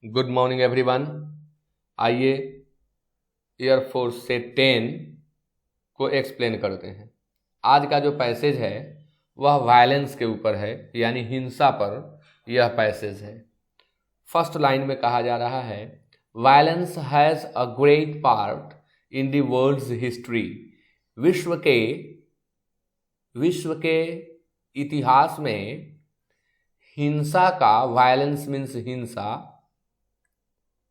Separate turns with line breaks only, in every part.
Good morning everyone. आइए air force से 10 को एक्सप्लेन करते हैं। आज का जो पैसेज है वह वायलेंस के ऊपर है, यानी हिंसा पर यह पैसेज है। फर्स्ट लाइन में कहा जा रहा है, violence has a great part in the world's history. विश्व के इतिहास में हिंसा का, वायलेंस मीन्स हिंसा,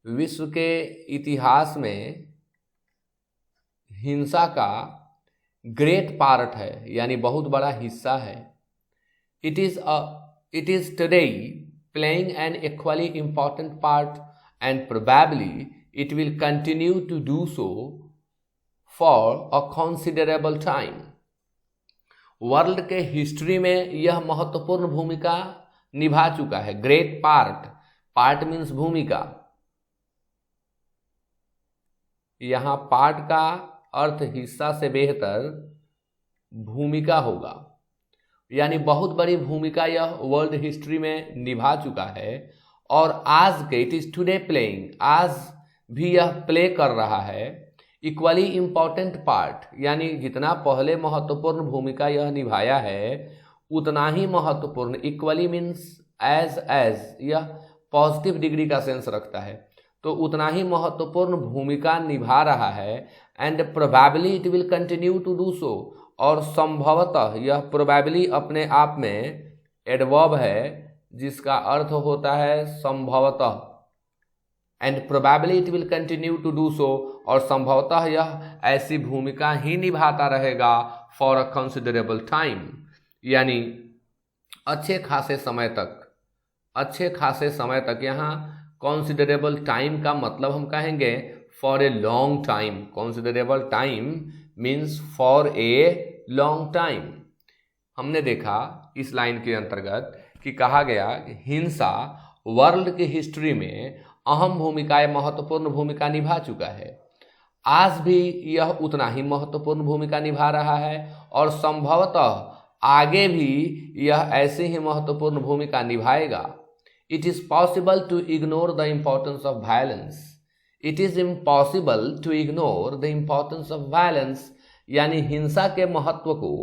विश्व के इतिहास में हिंसा का ग्रेट पार्ट है, यानी बहुत बड़ा हिस्सा है। It is today playing an equally important part and probably it will continue to do so for a considerable time. World के हिस्ट्री में यह महत्वपूर्ण भूमिका निभा चुका है। ग्रेट पार्ट मीन्स भूमिका। यहाँ पार्ट का अर्थ हिस्सा से बेहतर भूमिका होगा, यानी बहुत बड़ी भूमिका यह वर्ल्ड हिस्ट्री में निभा चुका है। और आज के, इट इज टुडे प्लेइंग, आज भी यह प्ले कर रहा है इक्वली इम्पॉर्टेंट पार्ट, यानी जितना पहले महत्वपूर्ण भूमिका यह निभाया है उतना ही महत्वपूर्ण, इक्वली मीन्स एज यह पॉजिटिव डिग्री का सेंस रखता है, तो उतना ही महत्वपूर्ण भूमिका निभा रहा है। And probably it will continue to do so, और संभवतः, यह प्रोबेबली अपने आप में एडवर्ब है जिसका अर्थ होता है संभवतः। And probably it will continue to do so, और संभवतः यह ऐसी भूमिका ही निभाता रहेगा फॉर अ कंसिडरेबल टाइम, यानी अच्छे खासे समय तक। यहाँ कॉन्सिडरेबल टाइम का मतलब हम कहेंगे for a long time. Considerable time means for a long time. हमने देखा इस लाइन के अंतर्गत कि कहा गया कि हिंसा वर्ल्ड की हिस्ट्री में अहम भूमिकाएं, महत्वपूर्ण भूमिका निभा चुका है। आज भी यह उतना ही महत्वपूर्ण भूमिका निभा रहा है, और संभवतः आगे भी यह ऐसे ही महत्वपूर्ण भूमिका निभाएगा। It is possible to ignore the importance of violence. It is impossible to ignore the importance of violence. यानी हिंसा के महत्व को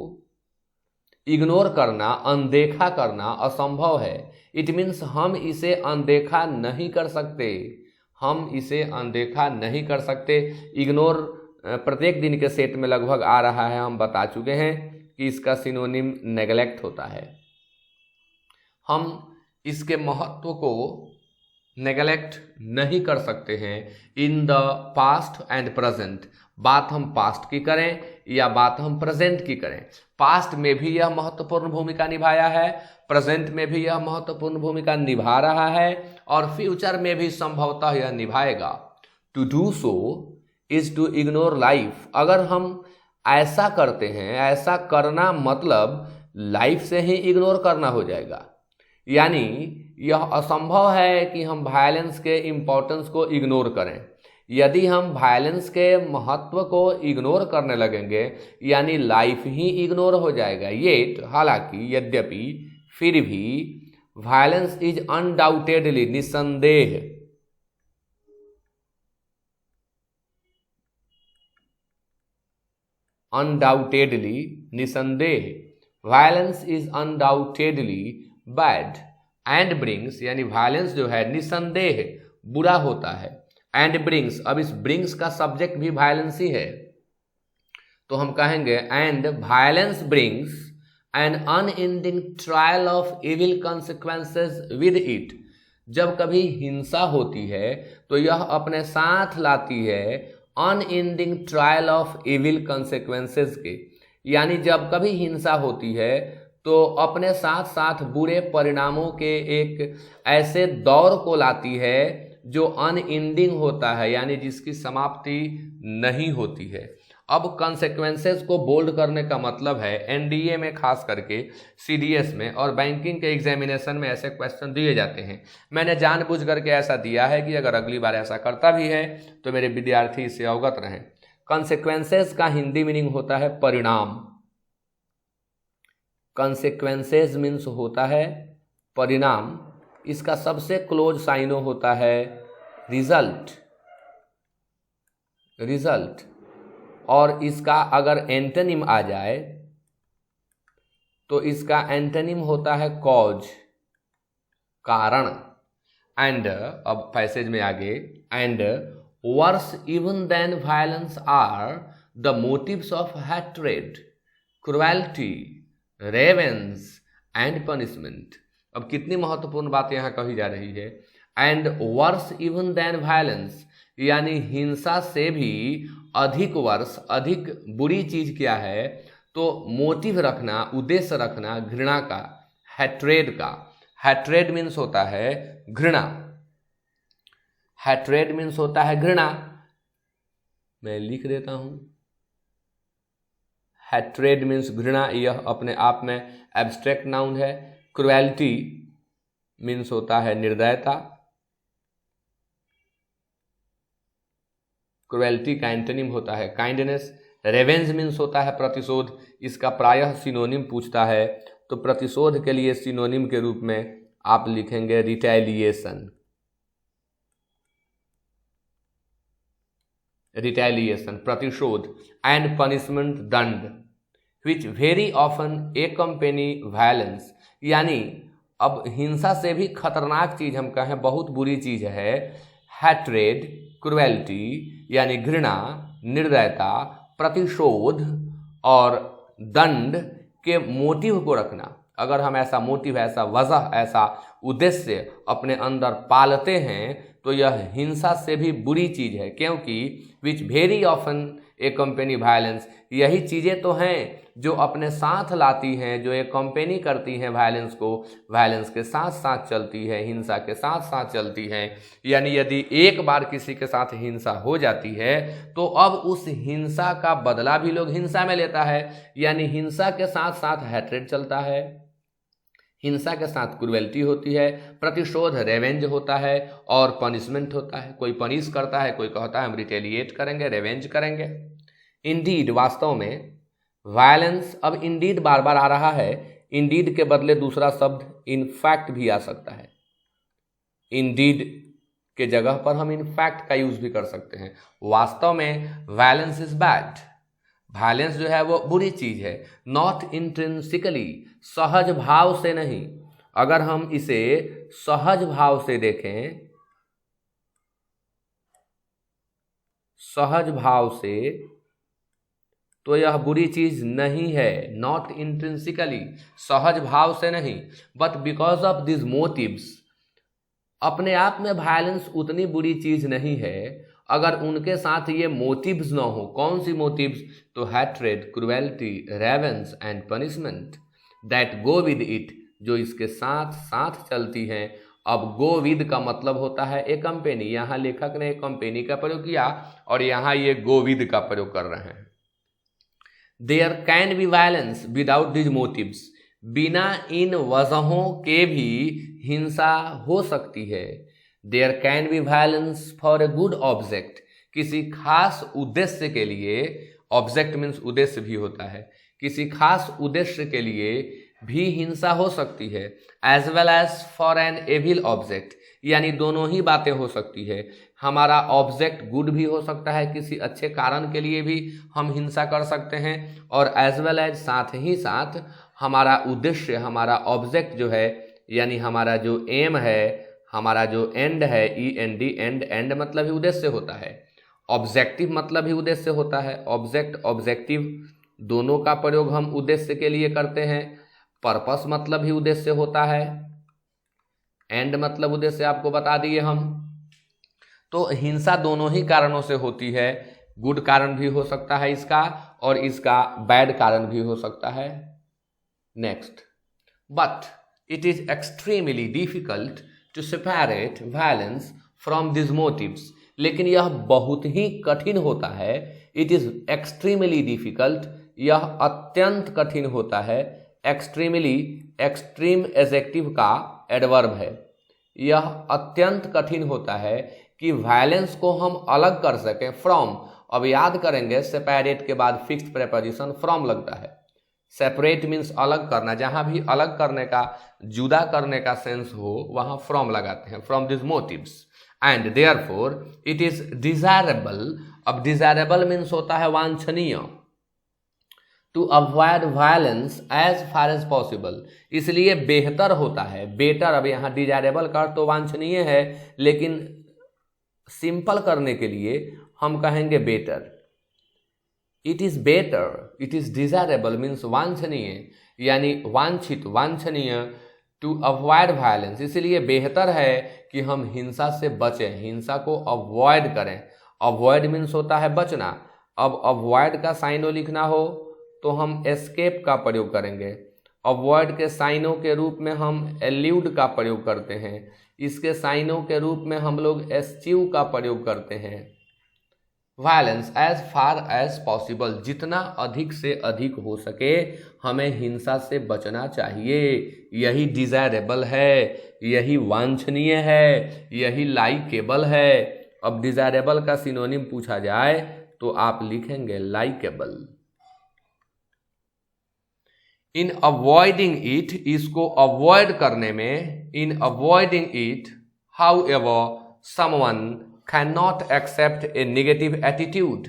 इग्नोर करना, अनदेखा करना असंभव है। It means हम इसे अनदेखा नहीं कर सकते। इग्नोर प्रत्येक दिन के सेट में लगभग आ रहा है। हम बता चुके हैं कि इसका सिनोनिम नेग्लेक्ट होता है। हम इसके महत्व को नेगलेक्ट नहीं कर सकते हैं in the past and present. बात हम पास्ट की करें या बात हम प्रेजेंट की करें, पास्ट में भी यह महत्वपूर्ण भूमिका निभाया है, प्रेजेंट में भी यह महत्वपूर्ण भूमिका निभा रहा है, और फ्यूचर में भी संभवतः यह निभाएगा। To do so is to ignore life. अगर हम ऐसा करते हैं, ऐसा करना मतलब लाइफ से ही इग्नोर करना हो जाएगा। यानी यह असंभव है कि हम वायलेंस के इम्पोर्टेंस को इग्नोर करें। यदि हम वायलेंस के महत्व को इग्नोर करने लगेंगे, यानी लाइफ ही इग्नोर हो जाएगा। हालांकि, यद्यपि, फिर भी वायलेंस इज अनडाउटेडली, निसंदेह violence is undoubtedly bad and brings, यानी वायलेंस जो है निसंदेह बुरा होता है। एंड ब्रिंग्स, अब इस ब्रिंग्स का सब्जेक्ट भी वायलेंस ही है, तो हम कहेंगे and violence brings an unending trial of evil consequences with it. जब कभी हिंसा होती है तो यह अपने साथ लाती है unending trial of evil consequences के, यानी जब कभी हिंसा होती है तो अपने साथ साथ बुरे परिणामों के एक ऐसे दौर को लाती है जो अनएंडिंग होता है, यानी जिसकी समाप्ति नहीं होती है। अब कॉन्सिक्वेंसेस को बोल्ड करने का मतलब है, एनडीए में खास करके, सीडीएस में और बैंकिंग के एग्जामिनेशन में ऐसे क्वेश्चन दिए जाते हैं। मैंने जानबूझ करके ऐसा दिया है कि अगर अगली बार ऐसा करता भी है तो मेरे विद्यार्थी इससे अवगत रहें। कॉन्सिक्वेंसेस का हिंदी मीनिंग होता है परिणाम। कॉन्सिक्वेंसेस मीन्स होता है परिणाम, इसका सबसे क्लोज साइनो होता है रिजल्ट, रिजल्ट। और इसका अगर एंटोनिम आ जाए तो इसका एंटोनिम होता है कॉज, कारण। एंड अब पैसेज में आगे, and worse even than violence are the motives of hatred, cruelty, revenge and punishment. अब कितनी महत्वपूर्ण बात यहाँ कही जा रही है। And worse even than violence, यानी हिंसा से भी अधिक वर्ष, अधिक बुरी चीज क्या है, तो मोटिव रखना, उद्देश्य रखना घृणा का, हैट्रेड का। हैट्रेड मीन्स होता है घृणा, हैट्रेड मीन्स होता है घृणा। मैं लिख देता हूं, हैट्रेड मीन्स घृणा, यह अपने आप में एब्स्ट्रैक्ट नाउन है। क्रुएल्टी मीन्स होता है निर्दयता, क्रुएल्टी का एंटोनिम होता है काइंडनेस। रेवेंज मीन्स होता है प्रतिशोध, इसका प्रायः सिनोनिम पूछता है, तो प्रतिशोध के लिए सिनोनिम के रूप में आप लिखेंगे रिटेलिएशन, रिटेलिएशन प्रतिशोध। एंड पनिशमेंट दंड, विच वेरी ऑफन एक्कम्पेनी वायलेंस, यानी अब हिंसा से भी खतरनाक चीज हम कहें, बहुत बुरी चीज है हैट्रेड, क्रुएल्टी यानी घृणा, निर्दयता, प्रतिशोध और दंड के मोटिव को रखना। अगर हम ऐसा मोटिव, ऐसा वजह, ऐसा उद्देश्य अपने अंदर पालते हैं तो यह हिंसा से भी बुरी चीज है, क्योंकि which very often A company violence, यही चीजें तो हैं जो अपने साथ लाती हैं, जो एक कंपेनी करती हैं वायलेंस को, वायलेंस के साथ साथ चलती है, हिंसा के साथ साथ चलती है। यानी यदि एक बार किसी के साथ हिंसा हो जाती है तो अब उस हिंसा का बदला भी लोग हिंसा में लेता है, यानी हिंसा के साथ साथ हैट्रेड चलता है, हिंसा के साथ क्रुएल्टी होती है, प्रतिशोध रेवेंज होता है और पनिशमेंट होता है। कोई पनिश करता है, कोई कहता है हम रिटेलिएट करेंगे, रेवेंज करेंगे। इंडीड, वास्तव में वायलेंस, अब इंडीड बार बार आ रहा है, इंडीड के बदले दूसरा शब्द इनफैक्ट भी आ सकता है। इंडीड के जगह पर हम इनफैक्ट का यूज भी कर सकते हैं। वास्तव में वायलेंस इज बैड, वायलेंस जो है वो बुरी चीज है। नॉट इंट्रिंसिकली, सहज भाव से नहीं। अगर हम इसे सहज भाव से देखें, सहज भाव से, तो यह बुरी चीज नहीं है। नॉट इंट्रिंसिकली, सहज भाव से नहीं, but because of this motives, अपने आप में वायलेंस उतनी बुरी चीज नहीं है अगर उनके साथ ये मोटिव्स न हो। कौन सी मोटिव्स? तो hatred, cruelty, revenge and punishment that go with it, जो इसके साथ साथ चलती हैं। अब गो विद का मतलब होता है ए कंपेनी, यहाँ लेखक ने एक कंपेनी का प्रयोग किया और यहाँ ये गो विद का प्रयोग कर रहे हैं। There can be violence without these motives, बिना इन वजहों के भी हिंसा हो सकती है। There can be violence for a good object, किसी खास उद्देश्य के लिए, ऑब्जेक्ट मीन्स उद्देश्य भी होता है, किसी खास उद्देश्य के लिए भी हिंसा हो सकती है। As well as for an evil object, यानी दोनों ही बातें हो सकती है। हमारा ऑब्जेक्ट गुड भी हो सकता है, किसी अच्छे कारण के लिए भी हम हिंसा कर सकते हैं, और एज वेल एज, साथ ही साथ हमारा उद्देश्य, हमारा ऑब्जेक्ट जो है, यानी हमारा जो एम है, हमारा जो एंड है, END, एंड, एंड मतलब ही उद्देश्य होता है, ऑब्जेक्टिव मतलब ही उद्देश्य होता है। ऑब्जेक्ट, ऑब्जेक्टिव दोनों का प्रयोग हम उद्देश्य के लिए करते हैं। पर्पस मतलब ही उद्देश्य होता है, एंड मतलब उद्देश्य आपको बता दिए हम। तो हिंसा दोनों ही कारणों से होती है, गुड कारण भी हो सकता है इसका, और इसका बैड कारण भी हो सकता है। Next, but it is extremely difficult to separate violence from this motives, लेकिन यह बहुत ही कठिन होता है। इट इज एक्सट्रीमली डिफिकल्ट, यह अत्यंत कठिन होता है। एक्सट्रीमली, एक्सट्रीम एडजेक्टिव का एडवर्ब है। यह अत्यंत कठिन होता है कि वायलेंस को हम अलग कर सकें फ्रॉम। अब याद करेंगे, सेपरेट के बाद फिक्स्ड प्रेपोजिशन फ्रॉम लगता है। सेपरेट मीन्स अलग करना, जहां भी अलग करने का, जुदा करने का सेंस हो वहां फ्रॉम लगाते हैं, from this motives. And therefore it is desirable. अब डिजायरेबल मीन्स होता है वांछनीय। To avoid violence as far as possible, इसलिए बेहतर होता है, बेटर। अब यहाँ डिजायरेबल का तो वांछनीय है, लेकिन सिंपल करने के लिए हम कहेंगे better. It is better, it is desirable means वांछनीय, यानी वांछित, वांछनीय। टू अवॉइड वायलेंस, इसलिए बेहतर है कि हम हिंसा से बचें, हिंसा को अवॉइड करें। अवॉइड मीन्स होता है बचना। अब अवॉइड का साइनो लिखना हो तो हम एस्केप का प्रयोग करेंगे। अवॉइड के साइनों के रूप में हम एल्यूड का प्रयोग करते हैं, इसके साइनों के रूप में हम लोग एस्च्यू का प्रयोग करते हैं। Violence as far as possible, जितना अधिक से अधिक हो सके हमें हिंसा से बचना चाहिए। यही डिजायरेबल है, यही वांछनीय है, यही लाइकेबल है। अब डिजायरेबल का सिनोनिम पूछा जाए तो आप लिखेंगे लाइकेबल। इन अवॉइडिंग इट, इसको अवॉइड करने में, in avoiding it however someone can not accept a negative attitude.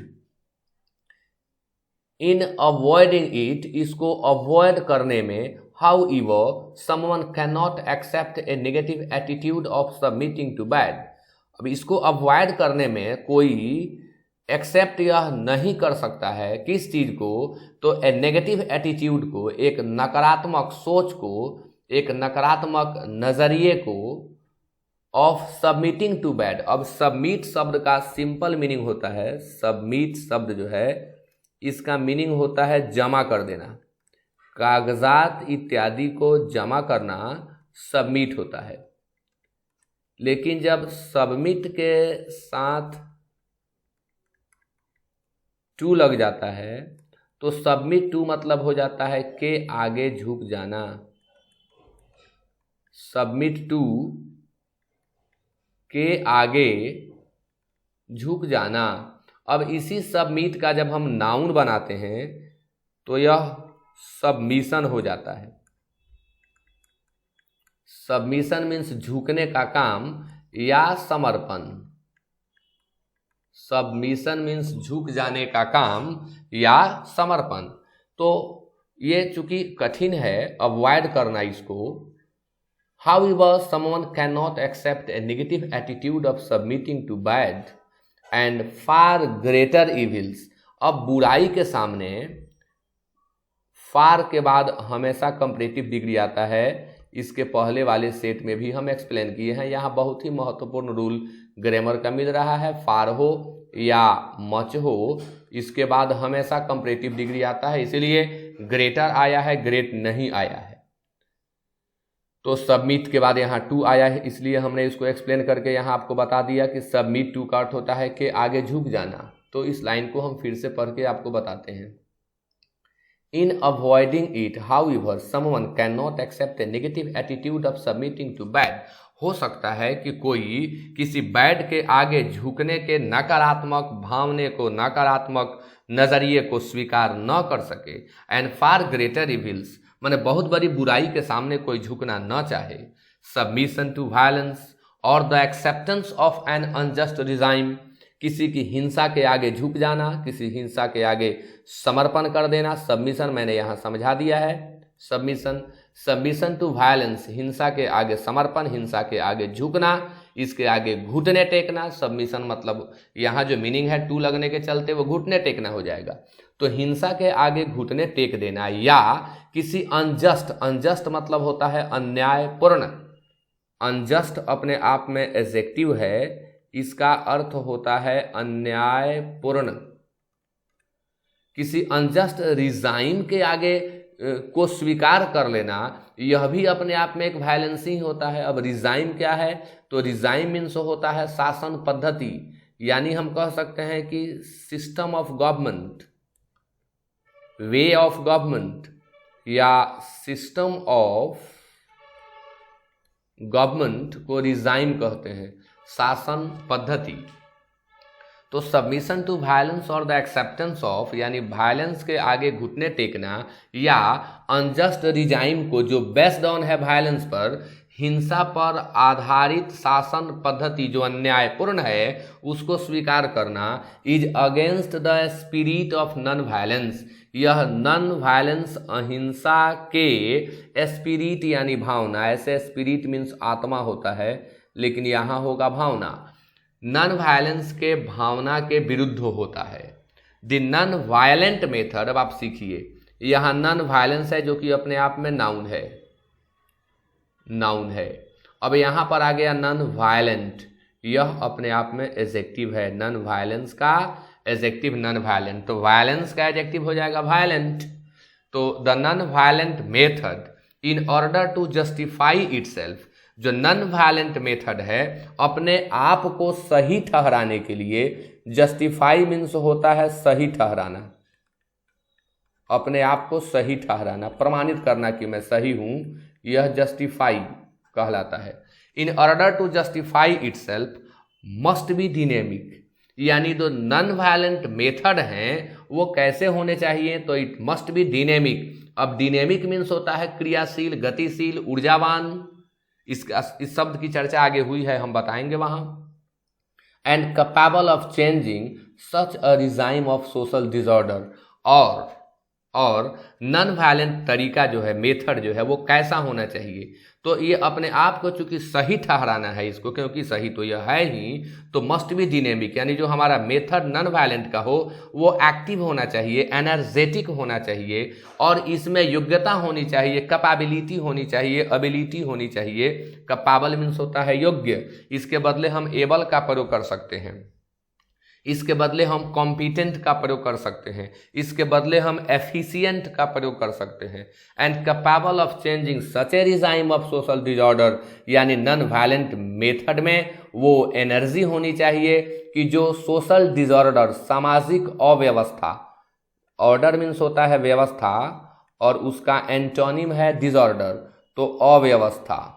In avoiding it, इसको अवॉइड करने में, however someone can not accept a negative attitude of submitting to bad. अब इसको avoid करने में कोई एक्सेप्ट यह नहीं कर सकता है, किस चीज को, तो ए नेगेटिव एटीट्यूड को, एक नकारात्मक सोच को, एक नकारात्मक नजरिए को, ऑफ सबमिटिंग टू बैड। अब सबमिट शब्द का सिंपल मीनिंग होता है, सबमिट शब्द जो है इसका मीनिंग होता है जमा कर देना, कागजात इत्यादि को जमा करना सबमिट होता है। लेकिन जब सबमिट के साथ टू लग जाता है तो सबमिट टू मतलब हो जाता है के आगे झुक जाना। सबमिट टू के आगे झुक जाना। अब इसी सबमिट का जब हम नाउन बनाते हैं तो यह सबमिशन हो जाता है। सबमिशन मीन्स झुकने का काम या समर्पण। सबमिशन मीन्स झुक जाने का काम या समर्पण। तो ये चूंकि कठिन है अवॉइड करना इसको। However, someone cannot accept a negative attitude of submitting to bad and far greater evils। अब बुराई के सामने फार के बाद हमेशा कंपैरेटिव डिग्री आता है। इसके पहले वाले सेट में भी हम एक्सप्लेन किए हैं। यहाँ बहुत ही महत्वपूर्ण रूल ग्रामर का मिल रहा है। फार हो या मच हो, इसके बाद हमेशा कंपैरेटिव डिग्री आता है, इसीलिए ग्रेटर आया है, ग्रेट नहीं आया है। तो सबमिट के बाद यहाँ टू आया है, इसलिए हमने इसको एक्सप्लेन करके यहाँ आपको बता दिया कि सबमिट टू का अर्थ होता है कि आगे झुक जाना। तो इस लाइन को हम फिर से पढ़ के आपको बताते हैं। In avoiding it however someone can not accept a negative attitude of submitting to bad. हो सकता है कि कोई किसी बैड के आगे झुकने के नकारात्मक भावने को, नकारात्मक नजरिए को स्वीकार न कर सके। एंड फार ग्रेटर इविल्स, माने बहुत बड़ी बुराई के सामने कोई झुकना न चाहे। सबमिशन टू वायलेंस और the acceptance of N unjust regime, किसी की हिंसा के आगे झुक जाना, किसी हिंसा के आगे समर्पण कर देना। सबमिशन मैंने यहाँ समझा दिया है। सबमिशन टू वायलेंस, हिंसा के आगे समर्पण, हिंसा के आगे झुकना, इसके आगे घुटने टेकना। सबमिशन मतलब यहाँ जो मीनिंग है टू लगने के चलते वो घुटने टेकना हो जाएगा। तो हिंसा के आगे घुटने टेक देना या किसी अनजस्ट, अनजस्ट मतलब होता है अन्यायपूर्ण। अनजस्ट अपने आप में एडजेक्टिव है, इसका अर्थ होता है अन्यायपूर्ण। किसी अनजस्ट रिजाइम के आगे को स्वीकार कर लेना, यह भी अपने आप में एक वायलेंस ही होता है। अब रिजाइम क्या है, तो रिजाइम मीन्स होता है शासन पद्धति, यानी हम कह सकते हैं कि system of government, way of government या सिस्टम ऑफ गवर्नमेंट को रिजाइम कहते हैं, शासन पद्धति। तो सबमिशन टू वायलेंस और द एक्सेप्टेंस ऑफ यानी वायलेंस के आगे घुटने टेकना या अनजस्ट रिजाइम को जो बेस्ड ऑन है वायलेंस पर, हिंसा पर आधारित शासन पद्धति जो अन्यायपूर्ण है उसको स्वीकार करना, is against the spirit of non violence. यह नॉन वायलेंस अहिंसा के स्पिरिट यानी भावना, ऐसे स्पिरिट मीन्स आत्मा होता है लेकिन यहाँ होगा भावना, नॉन वायलेंस के भावना के विरुद्ध होता है। द नॉन वायलेंट मेथड, अब आप सीखिए, यहाँ नॉन वायलेंस है जो कि अपने आप में नाउन है। अब यहाँ पर आ गया नॉन वायलेंट, यह अपने आप में एडजेक्टिव है, नॉन वायलेंस का एडजेक्टिव नॉन वायलेंट, तो वायलेंस का एडजेक्टिव हो जाएगा वायलेंट। तो the non violent method in order to justify itself, जो नॉन वायलेंट मेथड है अपने आप को सही ठहराने के लिए, जस्टिफाई मीन्स होता है सही ठहराना, अपने आप को सही ठहराना, प्रमाणित करना कि मैं सही हूं, यह जस्टिफाई कहलाता है। In order to justify itself must be dynamic, यानी जो नॉन वायलेंट मेथड हैं वो कैसे होने चाहिए, तो इट मस्ट बी डिनेमिक। अब डिनेमिक मीन्स होता है क्रियाशील, गतिशील, ऊर्जावान, इस शब्द की चर्चा आगे हुई है, हम बताएंगे वहां। And capable of changing such a regime of social disorder, और नॉन वायलेंट तरीका जो है, मेथड जो है वो कैसा होना चाहिए, तो ये अपने आप को चूंकि सही ठहराना है इसको, क्योंकि सही तो यह है ही, तो मस्ट बी डिनेमिक, यानी जो हमारा मेथड नॉन वायलेंट का हो वो एक्टिव होना चाहिए, एनर्जेटिक होना चाहिए, और इसमें योग्यता होनी चाहिए, कैपेबिलिटी होनी चाहिए, एबिलिटी होनी चाहिए। कैपेबल मीन्स होता है योग्य, इसके बदले हम एबल का प्रयोग कर सकते हैं, इसके बदले हम कॉम्पिटेंट का प्रयोग कर सकते हैं, इसके बदले हम एफिशिएंट का प्रयोग कर सकते हैं। And capable of changing such A regime of social disorder, यानी नॉन वायलेंट मेथड में वो एनर्जी होनी चाहिए कि जो सोशल डिसऑर्डर, सामाजिक अव्यवस्था, ऑर्डर मीन्स होता है व्यवस्था और उसका एंटोनिम है डिसऑर्डर, तो अव्यवस्था,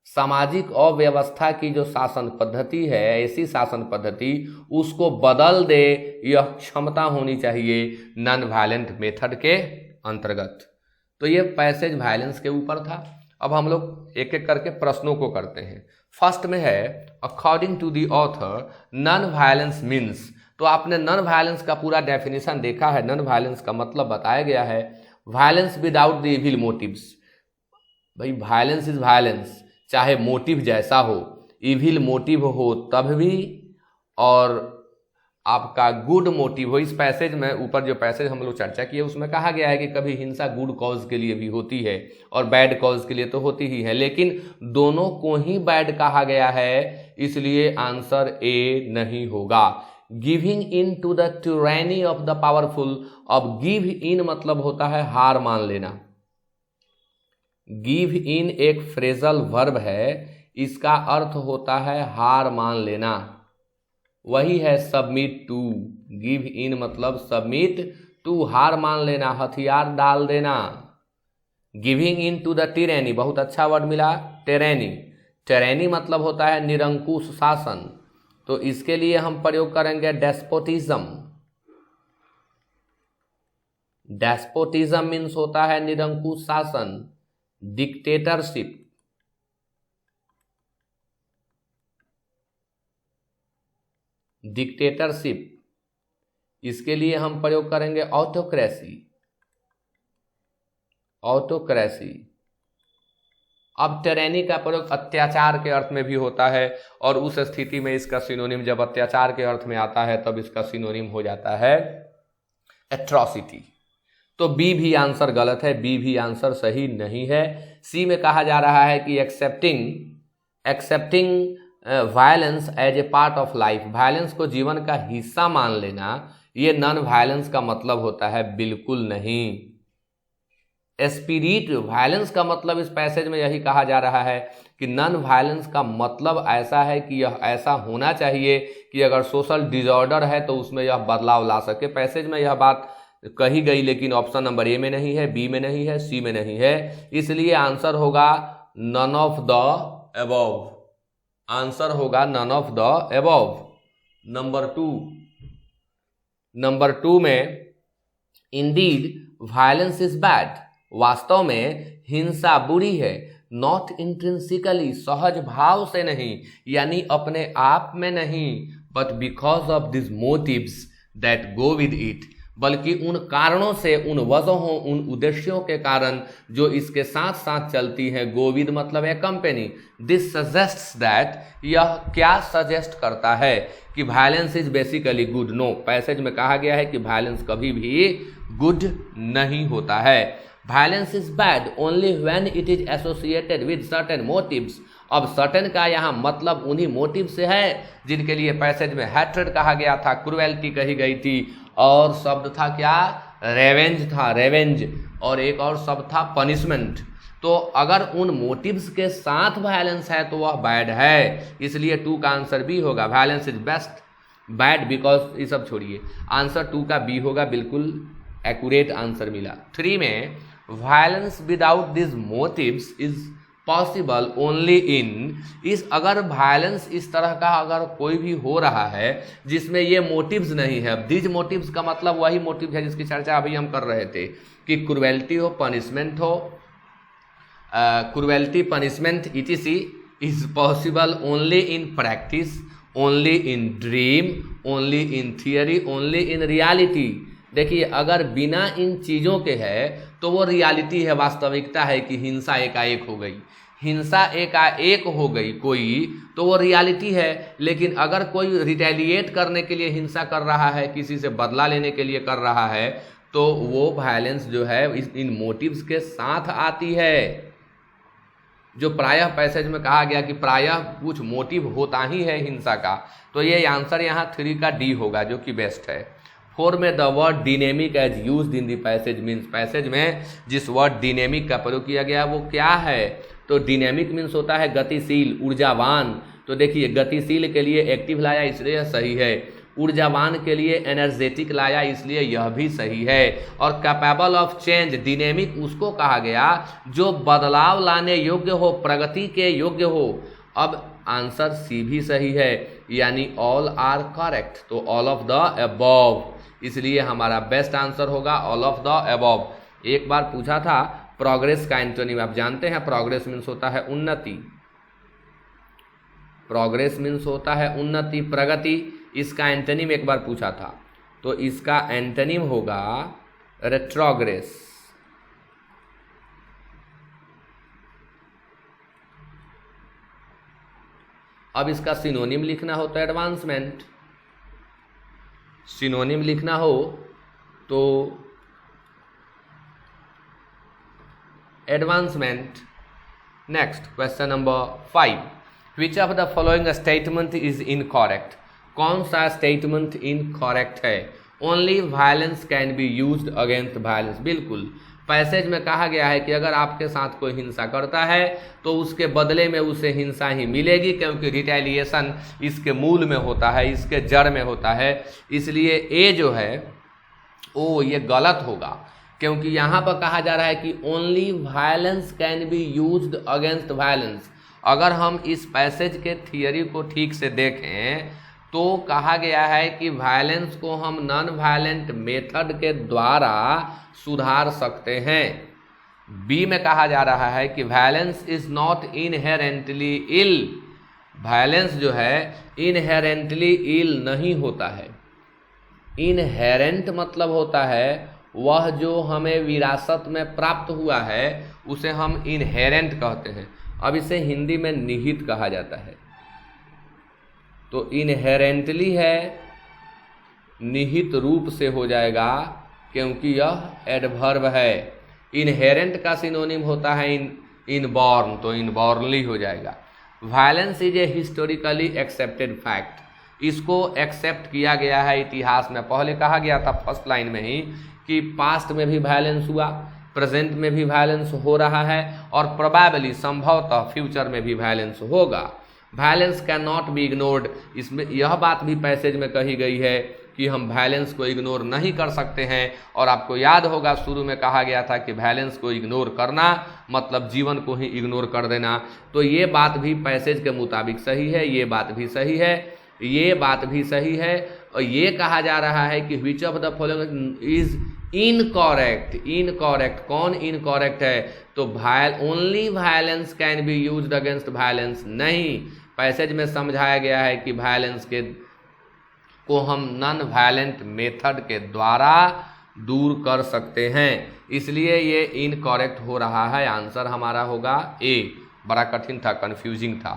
सामाजिक अव्यवस्था की जो शासन पद्धति है, ऐसी शासन पद्धति उसको बदल दे, यह क्षमता होनी चाहिए नॉन वायलेंट मेथड के अंतर्गत। तो ये पैसेज वायलेंस के ऊपर था। अब हम लोग एक एक करके प्रश्नों को करते हैं। फर्स्ट में है according to the author non violence means, तो आपने नॉन वायलेंस का पूरा डेफिनेशन देखा है, नॉन वायलेंस का मतलब बताया गया है, violence without the evil motives. भाई वायलेंस इज वायलेंस, चाहे मोटिव जैसा हो, इविल मोटिव हो तब भी और आपका गुड मोटिव हो। इस पैसेज में ऊपर जो पैसेज हम लोग चर्चा किए उसमें कहा गया है कि कभी हिंसा गुड कॉज के लिए भी होती है और बैड कॉज के लिए तो होती ही है, लेकिन दोनों को ही बैड कहा गया है, इसलिए आंसर ए नहीं होगा। Giving in to the tyranny of the powerful, अब गिव इन मतलब होता है हार मान लेना, गिव इन एक फ्रेजल वर्ब है, इसका अर्थ होता है हार मान लेना, वही है सबमिट टू। गिव इन मतलब सबमिट टू, हार मान लेना, हथियार डाल देना। Giving in to the tyranny, बहुत अच्छा वर्ड मिला, टायरनी। टायरनी मतलब होता है निरंकुश शासन, तो इसके लिए हम प्रयोग करेंगे डेस्पोटिज्म। डेस्पोटिज्म मीन्स होता है निरंकुश शासन, डिक्टेटरशिप। डिक्टेटरशिप, इसके लिए हम प्रयोग करेंगे ऑटोक्रेसी। ऑटोक्रेसी। अब टायरनी का प्रयोग अत्याचार के अर्थ में भी होता है, और उस स्थिति में इसका सिनोनिम जब अत्याचार के अर्थ में आता है तब इसका सिनोनिम हो जाता है एट्रॉसिटी। तो बी भी आंसर गलत है, बी भी आंसर सही नहीं है। सी में कहा जा रहा है कि accepting violence as a part of life, violence को जीवन का हिस्सा मान लेना, ये नॉन वायलेंस का मतलब होता है, बिल्कुल नहीं। स्पिरिट वायलेंस का मतलब इस पैसेज में यही कहा जा रहा है कि नॉन वायलेंस का मतलब ऐसा है कि यह ऐसा होना चाहिए कि अगर सोशल डिसऑर्डर है तो उसमें यह बदलाव ला सके। पैसेज में यह बात कही गई, लेकिन ऑप्शन नंबर ए में नहीं है, बी में नहीं है, सी में नहीं है, इसलिए आंसर होगा none of the above. Answer होगा none of the above. Number two में इंडीड वायलेंस इज बैड, वास्तव में हिंसा बुरी है, नॉट इंट्रिंसिकली, सहज भाव से नहीं, यानी अपने आप में नहीं, but because of this motives that go with it, बल्कि उन कारणों से, उन वजहों, उन उद्देश्यों के कारण जो इसके साथ साथ चलती हैं। गोविद मतलब है कंपनी। दिस सजेस्ट्स दैट, यह क्या सजेस्ट करता है कि violence is basically good. No, passage में कहा गया है कि वायलेंस कभी भी गुड नहीं होता है। Violence is bad only when it is associated with certain motives. अब सर्टेन का यहाँ मतलब उन्हीं मोटिव से है जिनके लिए पैसेज में हैट्रेड कहा गया था, क्रुएल्टी कही गई थी, और शब्द था क्या, रेवेंज था, रेवेंज, और एक और शब्द था पनिशमेंट। तो अगर उन मोटिव्स के साथ वायलेंस है तो वह बैड है, इसलिए टू का आंसर बी होगा। Violence is best bad because, ये सब छोड़िए, आंसर टू का बी होगा, बिल्कुल एक्यूरेट आंसर मिला। थ्री में violence without this motives is possible only in, इस अगर वायलेंस इस तरह का अगर कोई भी हो रहा है जिसमें ये मोटिव्स नहीं है, दिज मोटिव्स का मतलब वही मोटिव है जिसकी चर्चा अभी हम कर रहे थे कि क्रुएल्टी हो, पनिशमेंट हो, cruelty, punishment etc. is possible only in practice, only in dream, only in theory, only in reality. देखिए, अगर बिना इन चीज़ों के है तो वो रियलिटी है, वास्तविकता है कि हिंसा एकाएक हो गई, हिंसा एकाएक हो गई कोई, तो वो रियलिटी है। लेकिन अगर कोई रिटेलिएट करने के लिए हिंसा कर रहा है, किसी से बदला लेने के लिए कर रहा है, तो वो वायलेंस जो है इन मोटिव्स के साथ आती है, जो प्रायः पैसेज में कहा गया कि प्रायः कुछ मोटिव होता ही है हिंसा का। तो ये आंसर यहाँ थ्री का डी होगा, जो कि बेस्ट है। फोर में the word dynamic as used in the passage means, passage में जिस वर्ड डिनेमिक का प्रयोग किया गया वो क्या है, तो डिनेमिक मीन्स होता है गतिशील, ऊर्जावान। तो देखिए, गतिशील के लिए एक्टिव लाया इसलिए यह सही है, ऊर्जावान के लिए एनर्जेटिक लाया इसलिए यह भी सही है, और कैपेबल ऑफ चेंज, डिनेमिक उसको कहा गया जो बदलाव लाने योग्य हो, प्रगति के योग्य हो। अब आंसर सी भी सही है, यानी ऑल आर करेक्ट, तो ऑल ऑफ द अबव, इसलिए हमारा बेस्ट आंसर होगा ऑल ऑफ द अबव। एक बार पूछा था प्रोग्रेस का एंटोनिम, आप जानते हैं प्रोग्रेस मीन्स होता है उन्नति, प्रोग्रेस मीन्स होता है उन्नति, प्रगति। इसका एंटोनिम एक बार पूछा था, तो इसका एंटोनिम होगा रेट्रोग्रेस। अब इसका सिनोनिम लिखना हो तो एडवांसमेंट, सिनोनिम लिखना हो तो advancement. Next question number 5, which of the following statement is incorrect, कौन सा स्टेटमेंट इनकरेक्ट है। Only violence can be used against violence, बिल्कुल पैसेज में कहा गया है कि अगर आपके साथ कोई हिंसा करता है तो उसके बदले में उसे हिंसा ही मिलेगी, क्योंकि रिटेलिएशन इसके मूल में होता है, इसके जड़ में होता है। इसलिए ए जो है वो ये गलत होगा, क्योंकि यहाँ पर कहा जा रहा है कि only violence can be used against violence. अगर हम इस पैसेज के थियरी को ठीक से देखें तो कहा गया है कि वायलेंस को हम नॉन वायलेंट मेथड के द्वारा सुधार सकते हैं। बी में कहा जा रहा है कि violence is not inherently ill, violence जो है इनहेरेंटली इल नहीं होता है। इनहेरेंट मतलब होता है वह जो हमें विरासत में प्राप्त हुआ है उसे हम इनहेरेंट कहते हैं। अब इसे हिंदी में निहित कहा जाता है, तो इनहेरेंटली है, निहित रूप से हो जाएगा क्योंकि यह एडवर्ब है। इनहेरेंट का सिनोनिम होता है इनबॉर्न, तो इनबॉर्नली हो जाएगा। Violence is a historically accepted fact, इसको एक्सेप्ट किया गया है इतिहास में। पहले कहा गया था फर्स्ट लाइन में ही कि पास्ट में भी वायलेंस हुआ, प्रेजेंट में भी वायलेंस हो रहा है, और प्रोबेबली संभवतः फ्यूचर में भी वायलेंस होगा। Violence can not be ignored, इसमें यह बात भी पैसेज में कही गई है कि हम वायलेंस को इग्नोर नहीं कर सकते हैं। और आपको याद होगा शुरू में कहा गया था कि वायलेंस को इग्नोर करना मतलब जीवन को ही इग्नोर कर देना, तो ये बात भी पैसेज के मुताबिक सही है, ये बात भी सही है। ये बात भी सही है। और ये कहा जा रहा है कि which of the following is incorrect. Incorrect, कौन इनकॉरेक्ट है? तो only violence can be used against violence. नहीं, पैसेज में समझाया गया है कि वायलेंस को हम नॉन वायलेंट मेथड के द्वारा दूर कर सकते हैं, इसलिए ये इनकॉरेक्ट हो रहा है। आंसर हमारा होगा ए। बड़ा कठिन था, कंफ्यूजिंग था।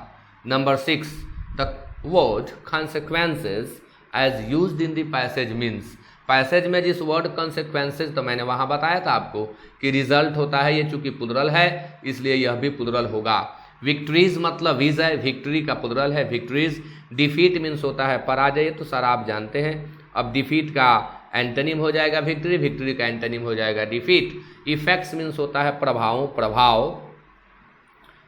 Number 6, the word consequences as used in the passage means। Passage में जिस वर्ड consequences, तो मैंने वहां बताया था आपको कि रिजल्ट होता है, ये चूंकि प्लुरल है इसलिए यह भी प्लुरल होगा। विक्ट्रीज मतलब विजय, विक्ट्री का प्लुरल है विक्ट्रीज। डिफीट मीन्स होता है पराजय, तो सर आप जानते हैं। अब डिफीट का एंटोनिम हो जाएगा विक्ट्री, विक्ट्री का एंटोनिम हो जाएगा डिफीट। इफेक्ट्स मीन्स होता है प्रभाव, प्रभाव।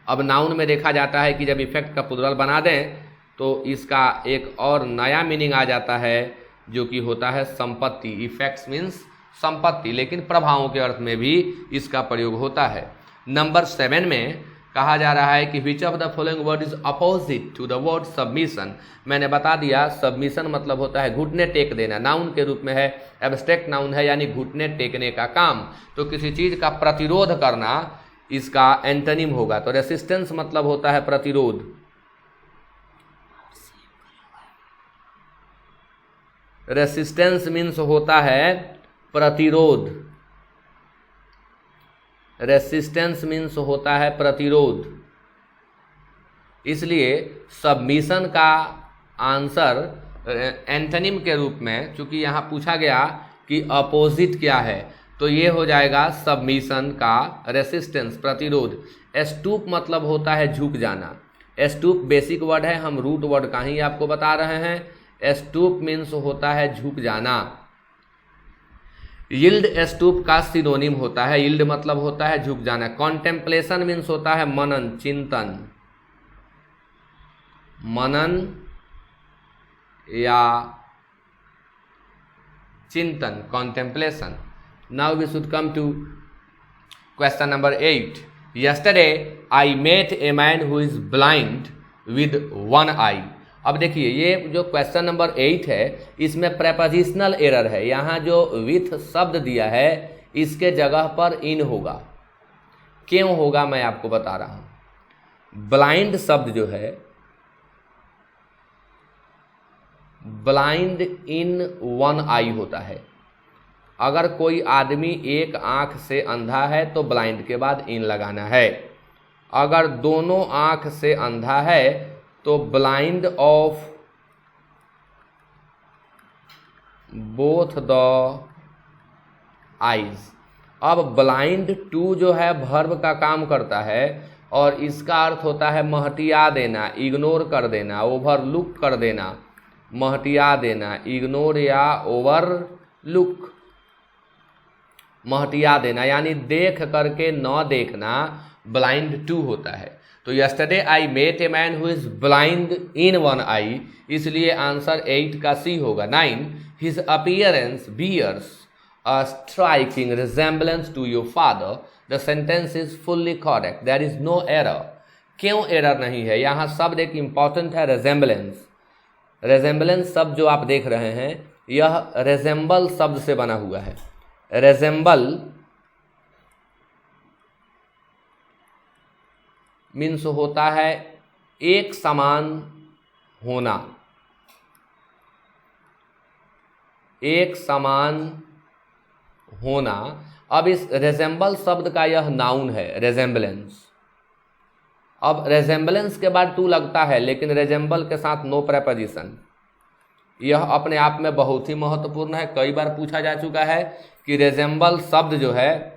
अब नाउन में देखा जाता है कि जब इफेक्ट का प्लुरल बना दें तो इसका एक और नया मीनिंग आ जाता है जो कि होता है संपत्ति। इफेक्ट्स मीन्स संपत्ति, लेकिन प्रभावों के अर्थ में भी इसका प्रयोग होता है। नंबर 7 में कहा जा रहा है कि which of the following word is opposite to the word submission. मैंने बता दिया सबमिशन मतलब होता है घुटने टेक देना, नाउन के रूप में है, एब्स्ट्रैक्ट नाउन है, यानी घुटने टेकने का काम। तो किसी चीज का प्रतिरोध करना इसका एंटोनिम होगा। तो रेसिस्टेंस मतलब होता है प्रतिरोध, रेसिस्टेंस मीन्स होता है प्रतिरोध, रेसिस्टेंस मीन्स होता है प्रतिरोध। इसलिए सबमिशन का आंसर एंटोनिम के रूप में, चूंकि यहाँ पूछा गया कि अपोजिट क्या है, तो ये हो जाएगा सबमिशन का रेसिस्टेंस, प्रतिरोध। स्टूप मतलब होता है झुक जाना। स्टूप बेसिक वर्ड है, हम रूट वर्ड का ही आपको बता रहे हैं। स्टूप मीन्स होता है झुक जाना। यील्ड स्टूप का सिनोनिम होता है, यील्ड मतलब होता है झुक जाना। कॉन्टेम्पलेशन मीन्स होता है मनन, चिंतन, मनन या चिंतन, contemplation. Now we should come to question number 8। Yesterday I met a man who is blind with one eye. अब देखिए ये जो क्वेश्चन नंबर 8 है इसमें प्रेपोजिशनल एरर है। यहाँ जो विथ शब्द दिया है इसके जगह पर इन होगा। क्यों होगा मैं आपको बता रहा हूँ। ब्लाइंड शब्द जो है, ब्लाइंड इन वन आई होता है। अगर कोई आदमी एक आंख से अंधा है तो ब्लाइंड के बाद इन लगाना है। अगर दोनों आंख से अंधा है तो blind of both the eyes. अब ब्लाइंड टू जो है वर्ब का काम करता है और इसका अर्थ होता है महटिया देना, इग्नोर कर देना, ओवरलुक कर देना। महटिया देना, इग्नोर या ओवरलुक, महटिया देना यानी देख करके न देखना, ब्लाइंड टू होता है। तो yesterday I met a man who is blind in one eye, इसलिए आंसर 8 का सी होगा। 9, his appearance bears a striking resemblance to your father, the sentence is fully correct, there is no error. क्यों error नहीं है? यहाँ शब्द एक important है, रिजेम्बलेंस। रिजेम्बलेंस शब्द जो आप देख रहे हैं यह रिजेम्बल शब्द से बना हुआ है। रिजेम्बल मीन्स होता है एक समान होना, एक समान होना। अब इस रिजेम्बल शब्द का यह नाउन है, रिजेम्बलेंस। अब रिजेम्बलेंस के बाद टू लगता है लेकिन रिजेम्बल के साथ नो प्रेपोजिशन। यह अपने आप में बहुत ही महत्वपूर्ण है। कई बार पूछा जा चुका है कि रिजेम्बल शब्द जो है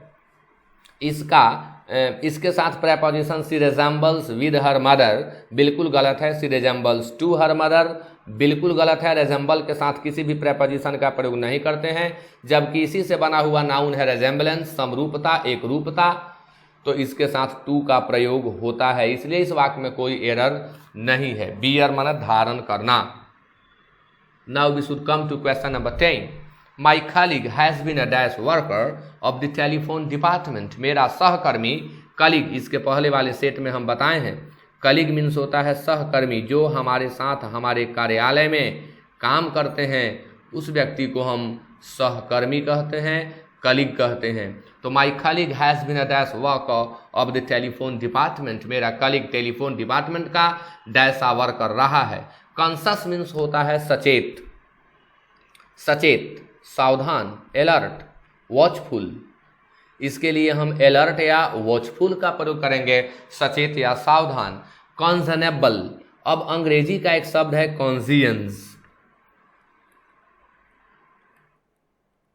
इसके साथ preposition she resembles with her mother, बिल्कुल गलत है। सी रिजेम्बल्स टू हर मदर, बिल्कुल गलत है। रिजेम्बल के साथ किसी भी प्रेपोजिशन का प्रयोग नहीं करते हैं, जबकि इसी से बना हुआ नाउन है रिजेम्बलेंस, समरूपता, एक रूपता, तो इसके साथ टू का प्रयोग होता है। इसलिए इस वाक्य में कोई एरर नहीं है। बियर माना धारण करना। Now we should come to question number 10। My colleague has been a dash worker of the telephone department. मेरा सहकर्मी, कलीग इसके पहले वाले सेट में हम बताए हैं, कलीग मीन्स होता है सहकर्मी, जो हमारे साथ हमारे कार्यालय में काम करते हैं उस व्यक्ति को हम सहकर्मी कहते हैं, कलीग कहते हैं। तो my colleague has been a dash work of the telephone department, मेरा कलीग टेलीफोन डिपार्टमेंट का डैशा वर्क कर रहा है। कॉन्शस मीन्स होता है सचेत, सचेत, सावधान, अलर्ट, वॉचफुल। इसके लिए हम अलर्ट या वॉचफुल का प्रयोग करेंगे, सचेत या सावधान। कॉन्जनेबल, अब अंग्रेजी का एक शब्द है कॉन्जियंस,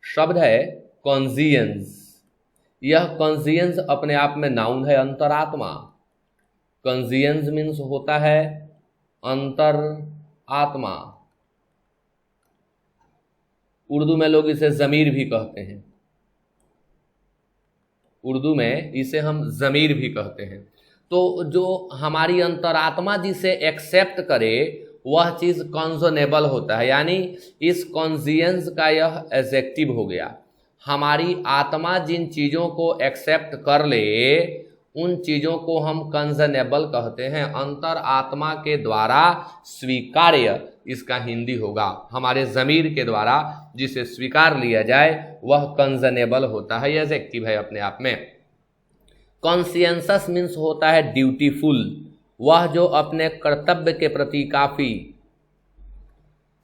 शब्द है कॉन्जियंस। यह कॉन्जियंस अपने आप में नाउन है, अंतरात्मा। कॉन्जियंस मीन्स होता है अंतर आत्मा। उर्दू में लोग इसे ज़मीर भी कहते हैं, उर्दू में इसे हम ज़मीर भी कहते हैं। तो जो हमारी अंतरात्मा जिसे एक्सेप्ट करे वह चीज़ कॉन्जनेबल होता है, यानी इस कॉन्जियंस का यह एडजेक्टिव हो गया। हमारी आत्मा जिन चीज़ों को एक्सेप्ट कर ले उन चीज़ों को हम कॉन्जनेबल कहते हैं, अंतर आत्मा के द्वारा स्वीकार्य इसका हिंदी होगा। हमारे ज़मीर के द्वारा जिसे स्वीकार लिया जाए वह कॉन्जनेबल होता है, यह एडजेक्टिव है अपने आप में। कॉन्शियंसस मीन्स होता है ड्यूटीफुल, वह जो अपने कर्तव्य के प्रति काफ़ी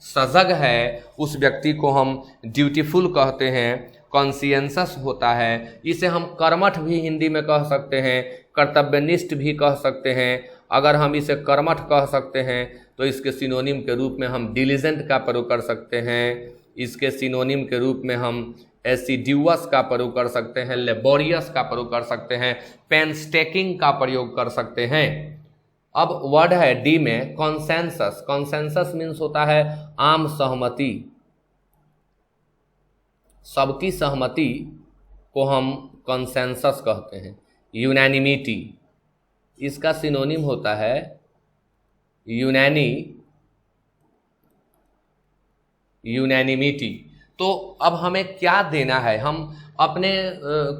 सजग है उस व्यक्ति को हम ड्यूटीफुल कहते हैं। कॉन्शियंसस होता है, इसे हम कर्मठ भी हिंदी में कह सकते हैं, कर्तव्यनिष्ठ भी कह सकते हैं। अगर हम इसे कर्मठ कह सकते हैं तो इसके सिनोनिम के रूप में हम डिलिजेंट का प्रयोग कर सकते हैं, इसके सिनोनिम के रूप में हम एसिड्यूअस का प्रयोग कर सकते हैं, लेबोरियस का प्रयोग कर सकते हैं, पेनस्टेकिंग का प्रयोग कर सकते हैं। अब वर्ड है डी में कॉन्सेंसस। कॉन्सेंसस मीन्स होता है आम सहमति, सबकी सहमति को हम कॉन्सेंसस कहते हैं। यूनैनिमिटी, इसका सिनोनिम होता है यूनैनिमिटी। तो अब हमें क्या देना है, हम अपने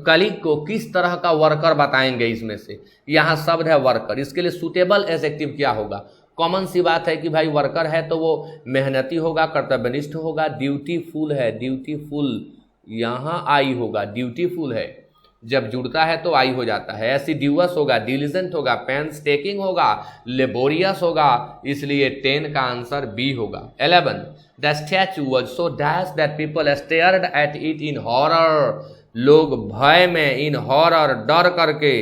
कलीग को किस तरह का वर्कर बताएंगे। इसमें से यहाँ शब्द है वर्कर, इसके लिए सूटेबल एडजेक्टिव क्या होगा। कॉमन सी बात है कि भाई वर्कर है तो वो मेहनती होगा, कर्तव्यनिष्ठ होगा। ड्यूटीफुल है, ड्यूटीफुल यहाँ आई होगा, ड्यूटीफुल है जब जुड़ता है तो आई हो जाता है। एसिड्यूअस होगा, डिलिजेंट होगा, पेनस्टेकिंग होगा, लेबोरियस होगा, इसलिए 10 का आंसर बी होगा। 11 the statue was so dash that people stared at it in horror, लोग भय में, इन हॉरर डर करके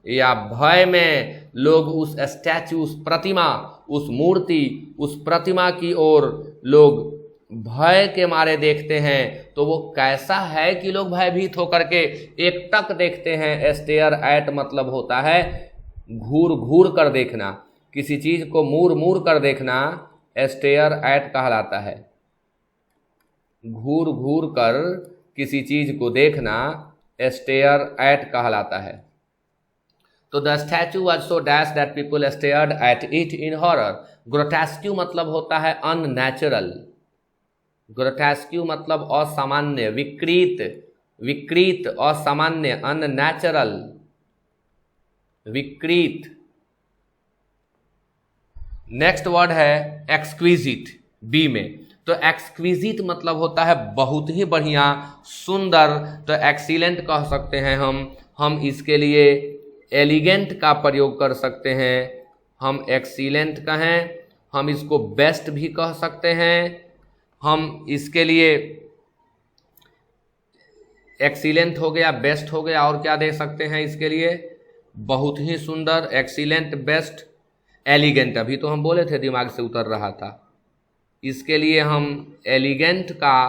या भय में लोग उस स्टैचू, उस प्रतिमा, उस मूर्ति, उस प्रतिमा की ओर लोग भय के मारे देखते हैं। तो वो कैसा है कि लोग भयभीत होकर के एकटक देखते हैं। स्टेयर एट मतलब होता है घूर घूर कर देखना, किसी चीज को मूर मूर कर देखना स्टेयर एट कहलाता है। घूर घूर कर किसी चीज को देखना स्टेयर एट कहलाता है। तो the statue was so dash that people stared at it in horror. Grotesque मतलब होता है अननेचुरल, ग्रोटेस्क्यू मतलब असामान्य, विकृत, विकृत, असामान्य, अननेचुरल, विकृत। नेक्स्ट वर्ड है एक्सक्विजिट, बी में। तो एक्सक्विजिट मतलब होता है बहुत ही बढ़िया, सुंदर। तो एक्सीलेंट कह सकते हैं हम इसके लिए एलिगेंट का प्रयोग कर सकते हैं। हम एक्सीलेंट कहें, हम इसको बेस्ट भी कह सकते हैं। हम इसके लिए एक्सीलेंट हो गया, बेस्ट हो गया, और क्या दे सकते हैं इसके लिए, बहुत ही सुंदर, एक्सीलेंट, बेस्ट, एलिगेंट। अभी तो हम बोले थे, दिमाग से उतर रहा था। इसके लिए हम एलिगेंट का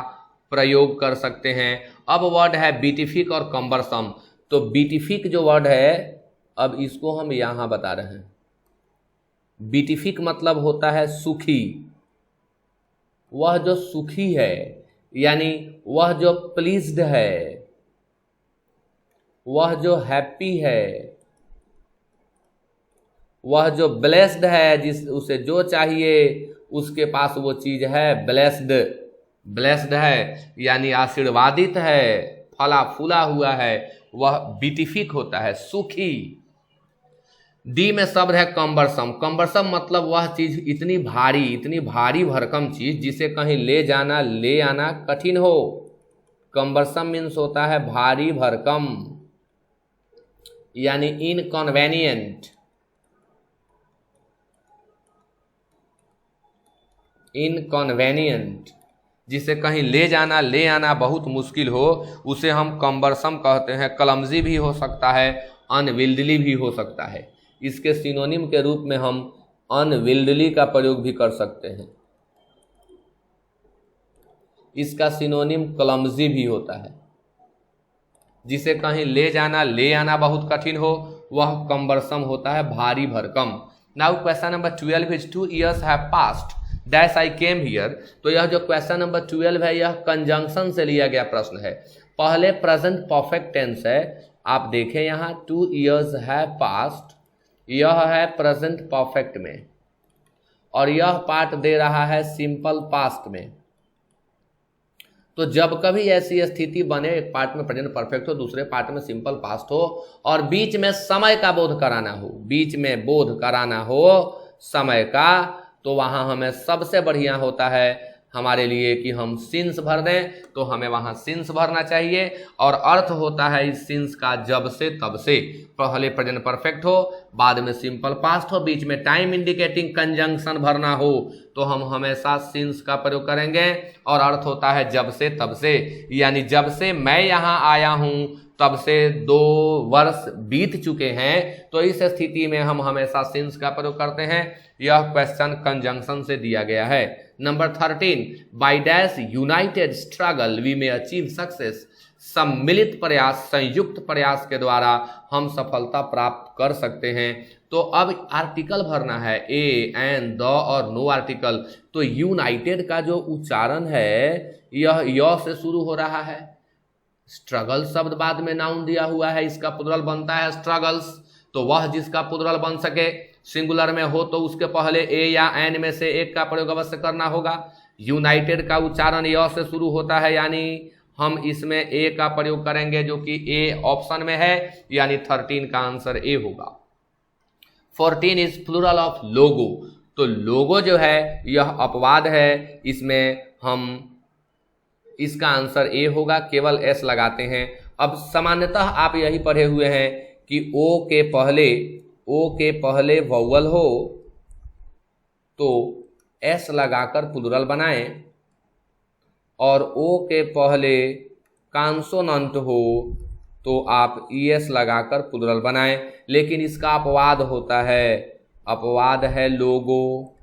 प्रयोग कर सकते हैं। अब वर्ड है ब्यूटीफिक और कम्बरसम। तो ब्यूटीफिक जो वर्ड है, अब इसको हम यहाँ बता रहे हैं। ब्यूटीफिक मतलब होता है सुखी, वह जो सुखी है, यानी वह जो प्लीज्ड है, वह जो हैप्पी है, वह जो ब्लेस्ड है, जिस उसे जो चाहिए उसके पास वो चीज है। ब्लेस्ड, ब्लेस्ड है यानी आशीर्वादित है, फला फूला हुआ है, वह ब्यूटीफिक होता है, सुखी। डी में शब्द है कम्बरसम। कम्बरसम मतलब वह चीज इतनी भारी भरकम चीज जिसे कहीं ले जाना ले आना कठिन हो। कम्बरसम मीन्स होता है भारी भरकम, यानी इनकन्वेनियंट। इनकन्वेनियंट जिसे कहीं ले जाना ले आना बहुत मुश्किल हो उसे हम कम्बरसम कहते हैं। क्लमजी भी हो सकता है, अनविल्डली भी हो सकता है। इसके सिनोनिम के रूप में हम अनविल्डली का प्रयोग भी कर सकते हैं। इसका सिनोनिम क्लमजी भी होता है। जिसे कहीं ले जाना ले आना बहुत कठिन हो वह कम्बरसम होता है, भारी भरकम। Now question number 12 is 2 years have passed dash I came here. तो यह जो क्वेश्चन नंबर 12 है यह कंजंक्शन से लिया गया प्रश्न है। पहले प्रेजेंट परफेक्ट टेंस है, आप देखें यहाँ 2 years हैव पास्ड, यह है प्रेजेंट परफेक्ट में और यह पार्ट दे रहा है सिंपल पास्ट में। तो जब कभी ऐसी स्थिति बने, एक पार्ट में प्रेजेंट परफेक्ट हो दूसरे पार्ट में सिंपल पास्ट हो और बीच में समय का बोध कराना हो, बीच में बोध कराना हो समय का, तो वहां हमें सबसे बढ़िया होता है हमारे लिए कि हम सिंस भर दें। तो हमें वहां सिंस भरना चाहिए और अर्थ होता है इस सिंस का जब से तब से। पहले प्रेजेंट परफेक्ट हो, बाद में सिंपल पास्ट हो, बीच में टाइम इंडिकेटिंग कंजंक्शन भरना हो तो हम हमेशा सिंस का प्रयोग करेंगे और अर्थ होता है जब से तब से। यानी जब से मैं यहाँ आया हूँ तब से 2 वर्ष बीत चुके हैं, तो इस स्थिति में हम हमेशा सिंस का प्रयोग करते हैं। यह क्वेश्चन कंजंक्शन से दिया गया है। Number 13, by dash united struggle we may achieve success. सम्मिलित प्रयास, संयुक्त प्रयास के द्वारा हम सफलता प्राप्त कर सकते हैं। तो अब आर्टिकल भरना है, ए, एन, द और नो आर्टिकल। तो यूनाइटेड का जो उच्चारण है यह य से शुरू हो रहा है। स्ट्रगल शब्द बाद में नाउन दिया हुआ है, इसका प्लुरल बनता है स्ट्रगल्स। तो वह जिसका प्लुरल बन सके, सिंगुलर में हो तो उसके पहले ए या एन में से एक का प्रयोग अवश्य करना होगा। यूनाइटेड का उच्चारण य से शुरू होता है, यानी हम इसमें ए का प्रयोग करेंगे जो कि ए ऑप्शन में है, यानी 13 का आंसर ए होगा। 14 इज प्लुरल ऑफ लोगो। तो लोगो जो है यह अपवाद है, इसमें हम इसका आंसर ए होगा, केवल एस लगाते हैं। अब सामान्यतः आप यही पढ़े हुए हैं कि ओ के पहले वॉवल हो तो एस लगाकर प्लुरल बनाएं और ओ के पहले कॉन्सोनेंट हो तो आप ईएस लगाकर प्लुरल बनाएं। लेकिन इसका अपवाद होता है, अपवाद है logo,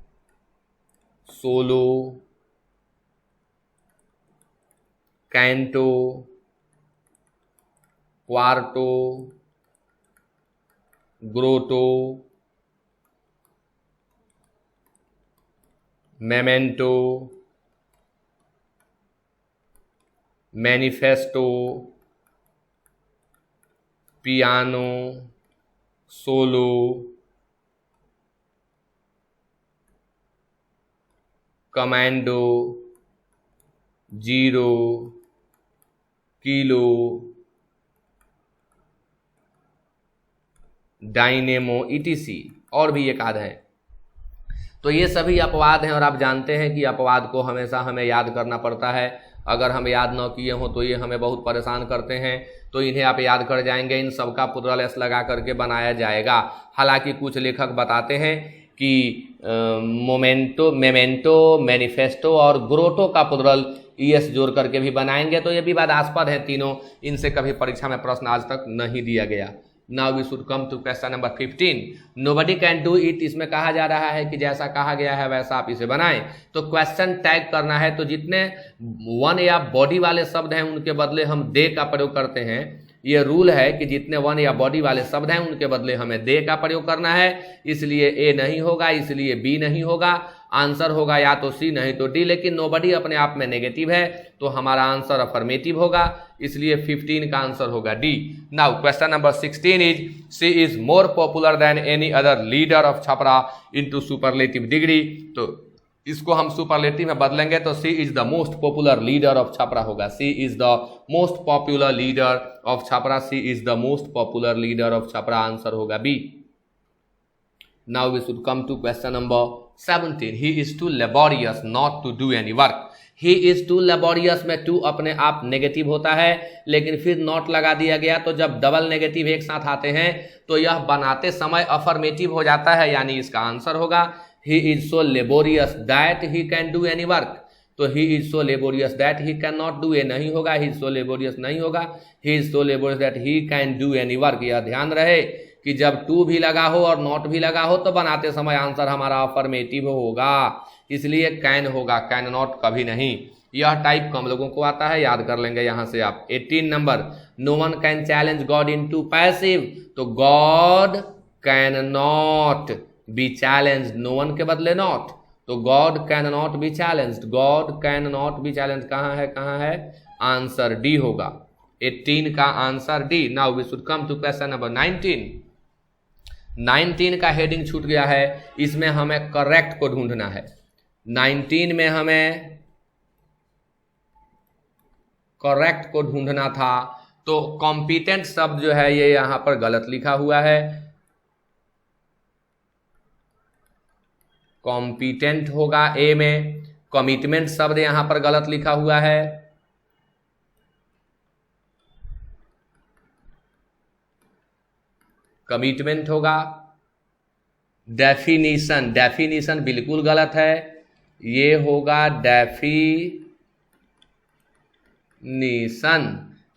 solo, canto, quarto, grotto, memento, manifesto, piano, solo, commando, zero, kilo, dynamo, ETC और भी एक आध है। तो ये सभी अपवाद हैं और आप जानते हैं कि अपवाद को हमेशा हमें याद करना पड़ता है। अगर हम याद न किए हों तो ये हमें बहुत परेशान करते हैं, तो इन्हें आप याद कर जाएंगे। इन सबका प्लुरल एस लगा करके बनाया जाएगा। हालांकि कुछ लेखक बताते हैं कि मेमेंटो, मैनिफेस्टो और ग्रोटो का प्लुरल ईएस जोड़ करके भी बनाएंगे। तो ये विवादास्पद है तीनों, इनसे कभी परीक्षा में प्रश्न आज तक नहीं दिया गया। Now we should come to question number 15। Nobody can do it. इसमें कहा जा रहा है कि जैसा कहा गया है वैसा आप इसे बनाएं। तो क्वेश्चन टैग करना है, तो जितने वन या बॉडी वाले शब्द हैं उनके बदले हम दे का प्रयोग करते हैं। ये रूल है कि जितने वन या बॉडी वाले शब्द हैं उनके बदले हमें दे का प्रयोग करना है। इसलिए ए नहीं होगा, इसलिए बी नहीं होगा, आंसर होगा या तो सी नहीं तो डी। लेकिन नोबडी अपने आप में नेगेटिव है तो हमारा आंसर अफर्मेटिव होगा, इसलिए 15 का आंसर होगा D. Now question number 16 is she is more popular than any other leader of Chhapra into superlative degree. तो इसको हम सुपरलेटिव में बदलेंगे तो she is the most popular leader of Chhapra होगा। She is the most popular leader of Chhapra, she is the most popular leader of Chhapra, answer होगा B. Now we should come to question number 17. He is too laborious not to do any work. He is too laborious में टू अपने आप negative होता है, लेकिन फिर not लगा दिया गया, तो जब डबल नेगेटिव एक साथ आते हैं तो यह बनाते समय अफर्मेटिव हो जाता है, यानी इसका आंसर होगा he is so laborious that he can do any work. तो he is so laborious that he can not do, A नहीं होगा, ही इज सो लेबोरियस नहीं होगा, he is so laborious that he can do any work. यह ध्यान रहे कि जब टू भी लगा हो और नॉट भी लगा हो तो बनाते समय आंसर हमारा अफर्मेटिव होगा, इसलिए कैन होगा, कैन नॉट कभी नहीं. यह टाइप कम लोगों को आता है, याद कर लेंगे यहां से आप. 18 नंबर, no one can challenge God into passive. तो God can not be challenge, no one के बदले नॉट, तो God can not be challenge, God can not be challenge कहाँ है, आंसर डी होगा. 18 का answer D. Now we should come to question number 19. 19 का heading छूट गया है, इसमें हमें करेक्ट को ढूंढना है. 19 में हमें करेक्ट को ढूंढना था, तो कॉम्पिटेंट शब्द जो है ये यहां पर गलत लिखा हुआ है. कॉम्पिटेंट होगा ए में, कमिटमेंट शब्द यहां पर गलत लिखा हुआ है. कमिटमेंट होगा. डेफिनीशन, डेफिनीशन बिल्कुल गलत है, ये होगा डेफिनीशन.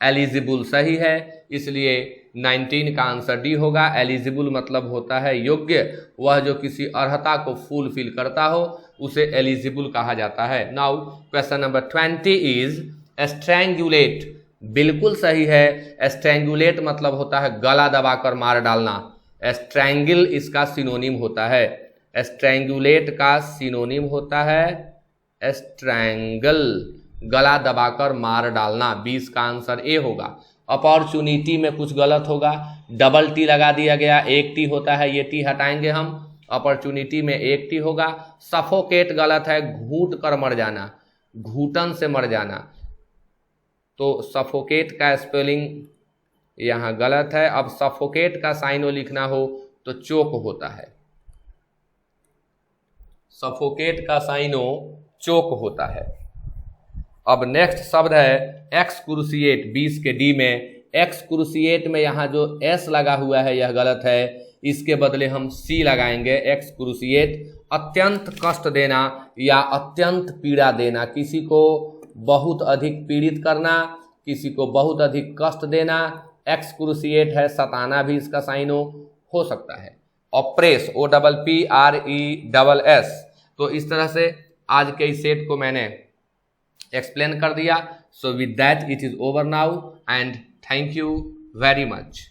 एलिजिबल सही है, इसलिए 19 का आंसर डी होगा. एलिजिबल मतलब होता है योग्य, वह जो किसी अर्हता को फुलफिल करता हो उसे एलिजिबल कहा जाता है. Now question number 20 is strangulate. बिल्कुल सही है, स्ट्रैंगुलेट मतलब होता है गला दबाकर मार डालना. स्ट्रैंगल इसका सिनोनिम होता है, स्ट्रैंगुलेट का सिनोनिम होता है स्ट्रैंगल, गला दबाकर मार डालना. 20 का आंसर ए होगा. अपॉर्चुनिटी में कुछ गलत होगा, डबल टी लगा दिया गया, एक टी होता है, ये टी हटाएंगे हम, अपॉर्चुनिटी में एक टी होगा. सफोकेट गलत है, घूट कर मर जाना, घूटन से मर जाना, तो सफोकेट का स्पेलिंग यहाँ गलत है. अब सफोकेट का साइनो लिखना हो तो चोक होता है, सफोकेट का साइनो चोक होता है. अब नेक्स्ट शब्द है एक्सक्रूसिएट. 20 के डी में एक्सक्रूसिएट में यहाँ जो एस लगा हुआ है यह गलत है, इसके बदले हम सी लगाएंगे. एक्सक्रूसिएट अत्यंत कष्ट देना या अत्यंत पीड़ा देना, किसी को बहुत अधिक पीड़ित करना, किसी को बहुत अधिक कष्ट देना, एक्सक्रूसिएट है. सताना भी इसका साइनो हो सकता है. Oppress, OPPRESS. तो इस तरह से आज के इस सेट को मैंने एक्सप्लेन कर दिया. So with that it is over now and thank you very much.